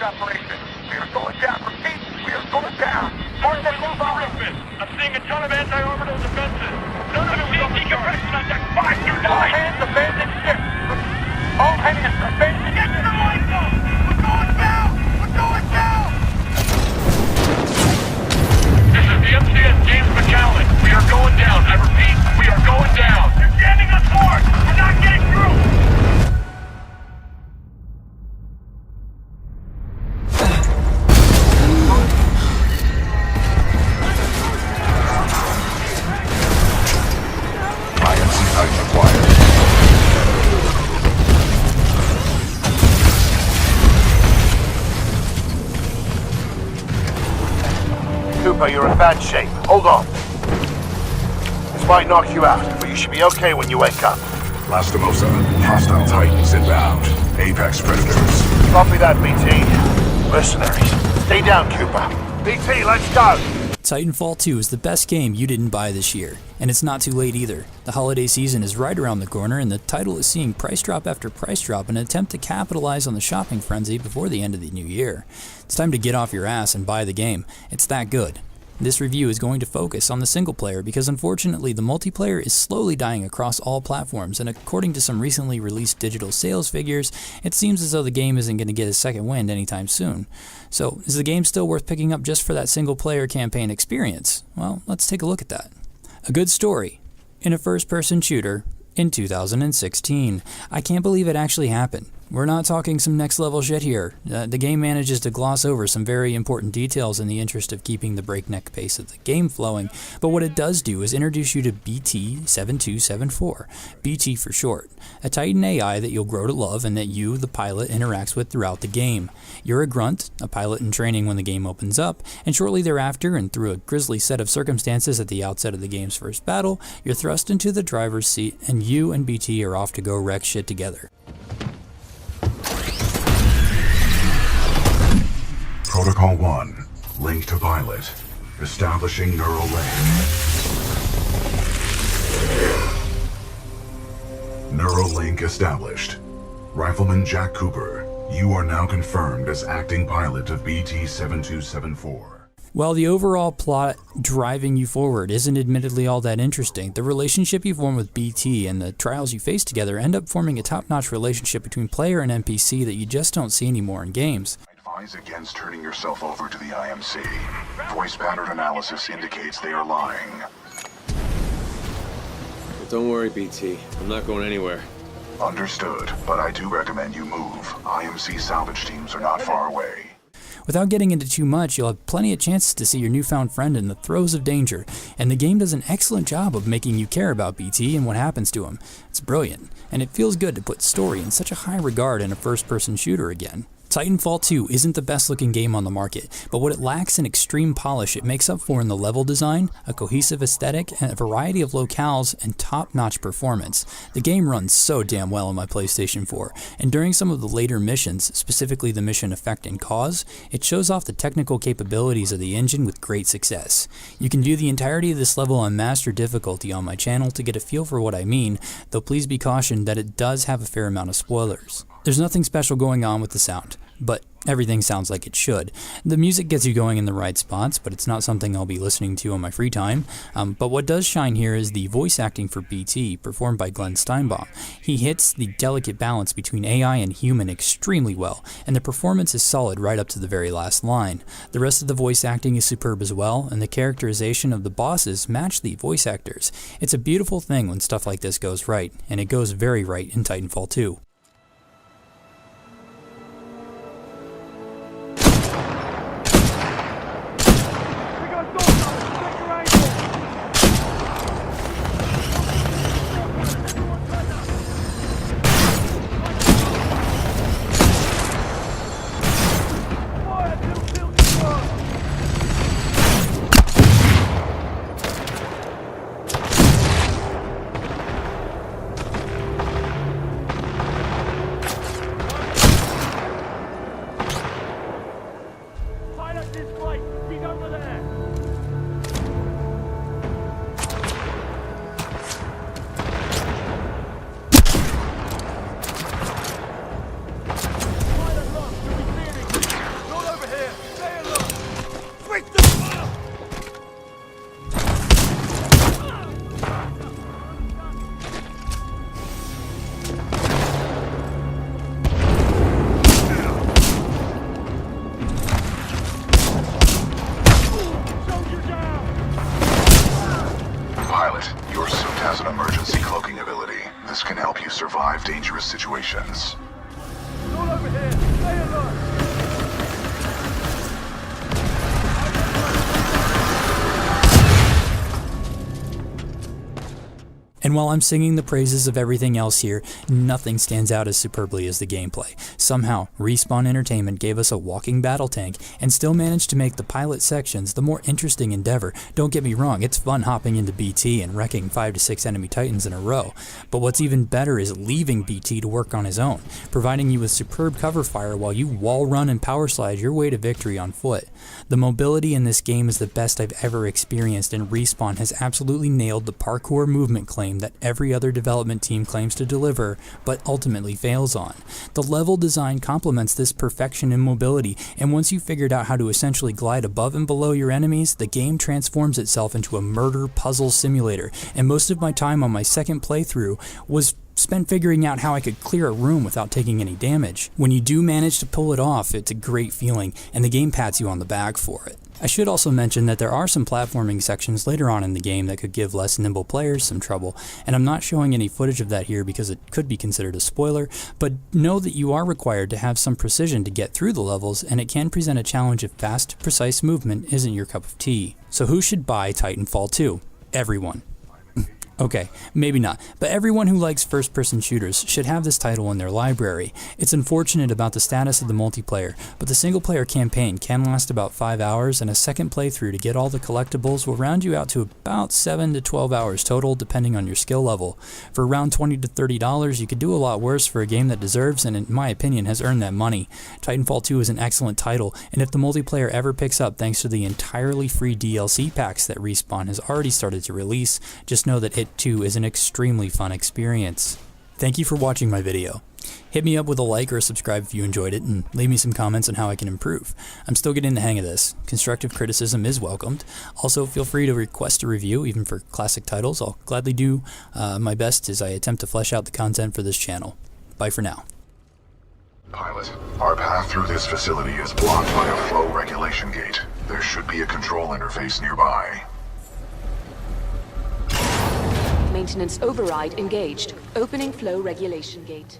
operation. We are going down. Repeat, we are going down. Mark that move on. I'm seeing a ton of anti-orbital defenses. None of it was on decompression on deck 529. All hands abandon ship. All hands abandon. Get to the lifeboat. We're going down. We're going down. This is the MCS James McCallum. We are going down. I repeat, we are going down. You're jamming us hard. We're not getting through. Cooper, you're in bad shape. Hold on. This might knock you out, but you should be okay when you wake up. Lastimosa, hostile Titans inbound. Apex Predators. Copy that, BT. Mercenaries. Stay down, Cooper. BT, let's go! Titanfall 2 is the best game you didn't buy this year, and it's not too late either. The holiday season is right around the corner, and the title is seeing price drop after price drop in an attempt to capitalize on the shopping frenzy before the end of the new year. It's time to get off your ass and buy the game. It's that good. This review is going to focus on the single player because unfortunately the multiplayer is slowly dying across all platforms, and according to some recently released digital sales figures, it seems as though the game isn't going to get a second wind anytime soon. So is the game still worth picking up just for that single player campaign experience? Well, let's take a look at that. A good story in a first-person shooter in 2016. I can't believe it actually happened. We're not talking some next level shit here. The game manages to gloss over some very important details in the interest of keeping the breakneck pace of the game flowing, but what it does do is introduce you to BT-7274, BT for short, a Titan AI that you'll grow to love and that you, the pilot, interacts with throughout the game. You're a grunt, a pilot in training when the game opens up, and shortly thereafter, and through a grisly set of circumstances at the outset of the game's first battle, you're thrust into the driver's seat and you and BT are off to go wreck shit together. Protocol 1. Link to pilot. Establishing neural link. Neural link established. Rifleman Jack Cooper, you are now confirmed as acting pilot of BT-7274. While the overall plot driving you forward isn't admittedly all that interesting, the relationship you form with BT and the trials you face together end up forming a top-notch relationship between player and NPC that you just don't see anymore in games. Advise against turning yourself over to the IMC. Voice pattern analysis indicates they are lying. Well, don't worry, BT. I'm not going anywhere. Understood, but I do recommend you move. IMC salvage teams are not far away. Without getting into too much, you'll have plenty of chances to see your newfound friend in the throes of danger, and the game does an excellent job of making you care about BT and what happens to him. It's brilliant, and it feels good to put story in such a high regard in a first-person shooter again. Titanfall 2 isn't the best looking game on the market, but what it lacks in extreme polish it makes up for in the level design, a cohesive aesthetic, and a variety of locales and top-notch performance. The game runs so damn well on my PlayStation 4, and during some of the later missions, specifically the mission Effect and Cause, it shows off the technical capabilities of the engine with great success. You can view the entirety of this level on Master difficulty on my channel to get a feel for what I mean, though please be cautioned that it does have a fair amount of spoilers. There's nothing special going on with the sound, but everything sounds like it should. The music gets you going in the right spots, but it's not something I'll be listening to on my free time. But what does shine here is the voice acting for BT, performed by Glenn Steinbaum. He hits the delicate balance between AI and human extremely well, and the performance is solid right up to the very last line. The rest of the voice acting is superb as well, and the characterization of the bosses match the voice actors. It's a beautiful thing when stuff like this goes right, and it goes very right in Titanfall 2. Pilot, your suit has an emergency cloaking ability. This can help you survive dangerous situations. All over here! Stay alert! And while I'm singing the praises of everything else here, nothing stands out as superbly as the gameplay. Somehow, Respawn Entertainment gave us a walking battle tank and still managed to make the pilot sections the more interesting endeavor. Don't get me wrong, it's fun hopping into BT and wrecking 5 to 6 enemy Titans in a row. But what's even better is leaving BT to work on his own, providing you with superb cover fire while you wall run and power slide your way to victory on foot. The mobility in this game is the best I've ever experienced, and Respawn has absolutely nailed the parkour movement claim that every other development team claims to deliver, but ultimately fails on. The level design complements this perfection in mobility, and once you've figured out how to essentially glide above and below your enemies, the game transforms itself into a murder puzzle simulator, and most of my time on my second playthrough was spent figuring out how I could clear a room without taking any damage. When you do manage to pull it off, it's a great feeling, and the game pats you on the back for it. I should also mention that there are some platforming sections later on in the game that could give less nimble players some trouble, and I'm not showing any footage of that here because it could be considered a spoiler, but know that you are required to have some precision to get through the levels, and it can present a challenge if fast, precise movement isn't your cup of tea. So who should buy Titanfall 2? Everyone. Okay, maybe not, but everyone who likes first-person shooters should have this title in their library. It's unfortunate about the status of the multiplayer, but the single-player campaign can last about 5 hours, and a second playthrough to get all the collectibles will round you out to about 7 to 12 hours total, depending on your skill level. For around $20 to $30, you could do a lot worse for a game that deserves, and in my opinion, has earned that money. Titanfall 2 is an excellent title, and if the multiplayer ever picks up thanks to the entirely free DLC packs that Respawn has already started to release, just know that it too is an extremely fun experience. Thank you for watching my video. Hit me up with a like or a subscribe if you enjoyed it, and leave me some comments on how I can improve. I'm still getting the hang of this. Constructive criticism is welcomed. Also, feel free to request a review, even for classic titles. I'll gladly do my best as I attempt to flesh out the content for this channel. Bye for now. Pilot, our path through this facility is blocked by a flow regulation gate. There should be a control interface nearby. Maintenance override engaged. Opening flow regulation gate.